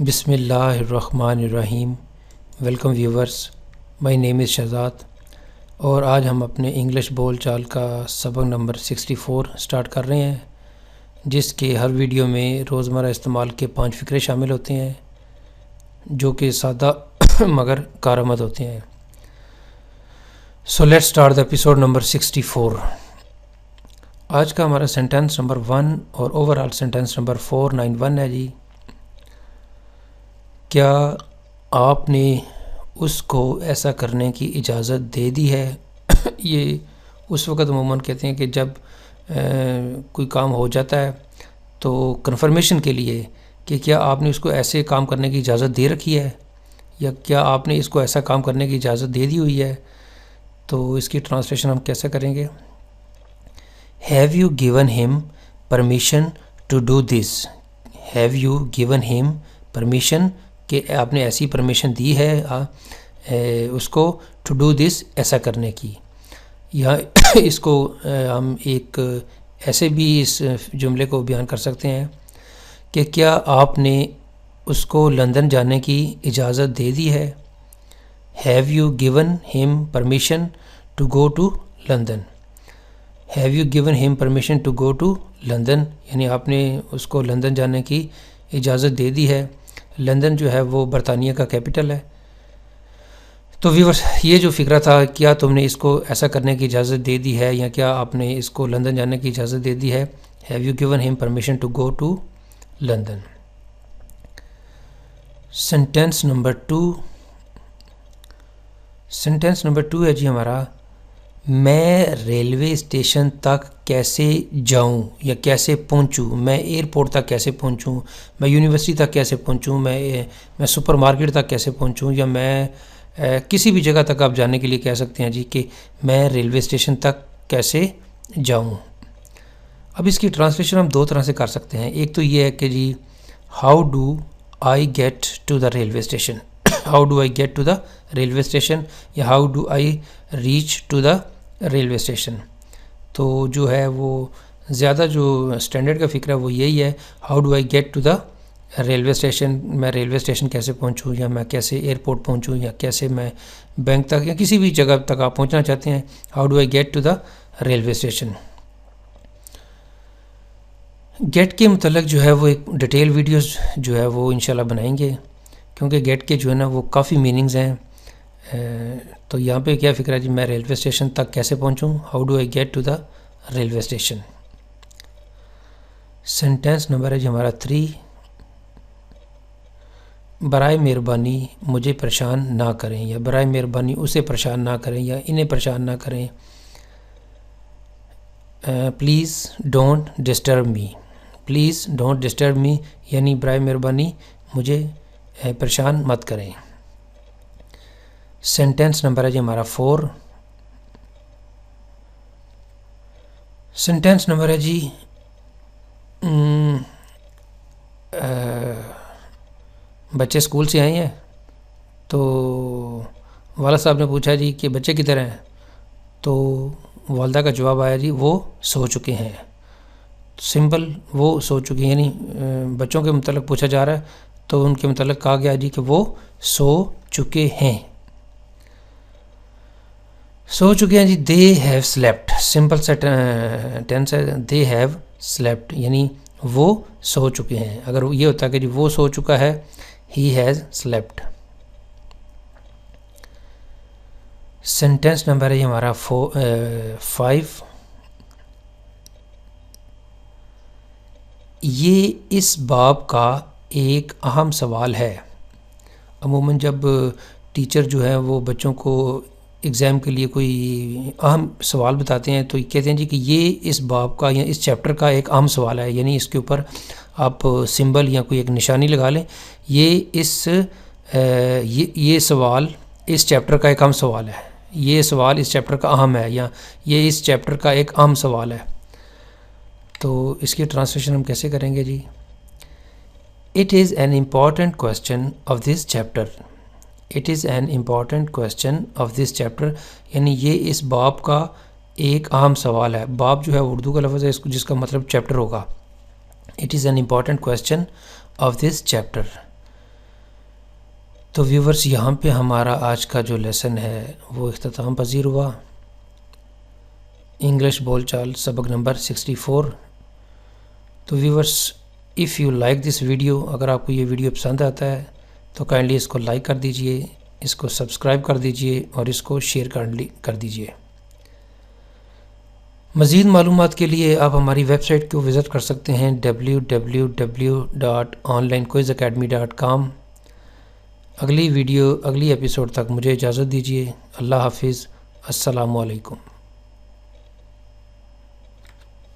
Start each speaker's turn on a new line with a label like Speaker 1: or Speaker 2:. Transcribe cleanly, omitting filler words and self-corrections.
Speaker 1: بسم اللہ الرحمن الرحیم۔ ویلکم ویورز، مائی نیم از شہزاد، اور آج ہم اپنے انگلش بول چال کا سبق نمبر 64 سٹارٹ کر رہے ہیں، جس کے ہر ویڈیو میں روزمرہ استعمال کے 5 فقرے شامل ہوتے ہیں جو کہ سادہ مگر کارآمد ہوتے ہیں۔ So let start the episode number 64۔ آج کا ہمارا سینٹینس نمبر 1 اور اوور آل سینٹینس نمبر 491 ہے جی۔ کیا آپ نے اس کو ایسا کرنے کی اجازت دے دی ہے؟ یہ اس وقت عموماً کہتے ہیں کہ جب کوئی کام ہو جاتا ہے تو کنفرمیشن کے لیے کہ کیا آپ نے اس کو ایسے کام کرنے کی اجازت دے رکھی ہے، یا کیا آپ نے اس کو ایسا کام کرنے کی اجازت دے دی ہوئی ہے، تو اس کی ٹرانسلیشن ہم کیسے کریں گے؟ Have you given him permission to do this? Have you given him permission کہ آپ نے ایسی پرمیشن دی ہے اس کو to do this ایسا کرنے کی، یا اس کو ہم ایک ایسے بھی اس جملے کو بیان کر سکتے ہیں کہ کیا آپ نے اس کو لندن جانے کی اجازت دے دی ہے؟ Have you given him permission to go to London? Have you given him permission to go to London؟ یعنی آپ نے اس کو لندن جانے کی اجازت دے دی ہے۔ لندن جو ہے وہ برطانیہ کا کیپٹل ہے۔ تو ویورز، یہ جو فقرہ تھا، کیا تم نے اس کو ایسا کرنے کی اجازت دے دی ہے، یا کیا آپ نے اس کو لندن جانے کی اجازت دے دی ہے؟ Have you given him permission to go to London؟ Sentence number 2۔ Sentence number 2 ہے جی ہمارا، میں ریلوے اسٹیشن تک کیسے جاؤں یا کیسے پہنچوں؟ میں ایئرپورٹ تک کیسے پہنچوں؟ میں یونیورسٹی تک کیسے پہنچوں؟ میں سپر مارکیٹ تک کیسے پہنچوں؟ یا میں کسی بھی جگہ تک آپ جانے کے لیے کہہ سکتے ہیں جی کہ میں ریلوے اسٹیشن تک کیسے جاؤں۔ اب اس کی ٹرانسلیشن ہم 2 طرح سے کر سکتے ہیں۔ ایک تو یہ ہے کہ جی how do I get to the railway station, how do I get to the railway station, یا how do I reach to the railway station. تو جو ہے وہ زیادہ جو اسٹینڈرڈ کا فکر ہے وہ یہی ہے، how do I get to the railway station, میں ریلوے اسٹیشن کیسے پہنچوں، یا میں کیسے ایئرپورٹ پہنچوں، یا کیسے میں بینک تک یا کسی بھی جگہ تک آپ پہنچنا چاہتے ہیں، how do I get to the railway station. Get کے متعلق جو ہے وہ ایک ڈیٹیل ویڈیوز جو ہے وہ انشاءاللہ بنائیں گے، کیونکہ گیٹ کے جو ہے نا وہ کافی میننگز ہیں۔ تو یہاں پہ کیا فکر ہے جی، میں ریلوے اسٹیشن تک کیسے پہنچوں، how do I get to the railway station. Sentence number ہے جی ہمارا 3، برائے مہربانی مجھے پریشان نہ کریں، یا برائے مہربانی اسے پریشان نہ کریں، یا انہیں پریشان نہ کریں۔ Please don't disturb me, please don't disturb me یعنی برائے مہربانی مجھے پریشان مت کریں۔ سینٹینس نمبر ہے جی ہمارا 4۔ سینٹینس نمبر ہے جی بچے اسکول سے آئے ہیں تو والد صاحب نے پوچھا جی کہ بچے کدھر ہیں، تو والدہ کا جواب آیا جی وہ سو چکے ہیں۔ سمپل، وہ سو چکے ہیں، یعنی بچوں کے متعلق پوچھا جا رہا ہے تو ان کے متعلق کہا گیا جی کہ وہ سو چکے ہیں، سو چکے ہیں جی۔ They have slept, simple tense ہے، دے ہیو سلیپٹ یعنی وہ سو چکے ہیں۔ اگر یہ ہوتا کہ جی وہ سو چکا ہے، he has slept. Sentence number ہے جی ہمارا 5۔ یہ اس باب کا ایک اہم سوال ہے۔ عموماً جب ٹیچر جو ہے وہ بچوں کو ایگزام کے لیے کوئی اہم سوال بتاتے ہیں تو کہتے ہیں جی کہ یہ اس باب کا یا اس چیپٹر کا ایک اہم سوال ہے، یعنی اس کے اوپر آپ سمبل یا کوئی ایک نشانی لگا لیں، یہ سوال اس چیپٹر کا ایک اہم سوال ہے، یہ سوال اس چیپٹر کا اہم ہے، یا یہ اس چیپٹر کا ایک اہم سوال ہے۔ تو اس کی ٹرانسلیشن ہم کیسے کریں گے جی؟ It is an important question of this chapter. It is an important question of this chapter یعنی یہ اس باب کا ایک اہم سوال ہے۔ باب جو ہے اردو کا لفظ ہے جس کا مطلب چیپٹر ہوگا۔ It is an important question of this chapter. تو ویورز یہاں پہ ہمارا آج کا جو لیسن ہے وہ اختتام پذیر ہوا۔ انگلش بول چال سبق نمبر 64۔ تو viewers if you like this video, اگر آپ کو یہ ویڈیو پسند آتا ہے تو کائنڈلی اس کو لائک کر دیجئے، اس کو سبسکرائب کر دیجئے اور اس کو شیئر کر دیجئے۔ مزید معلومات کے لیے آپ ہماری ویب سائٹ کو وزٹ کر سکتے ہیں www.onlinequizacademy.com۔ اگلی ایپیسوڈ تک مجھے اجازت دیجیے۔ اللہ حافظ۔ السلام علیکم۔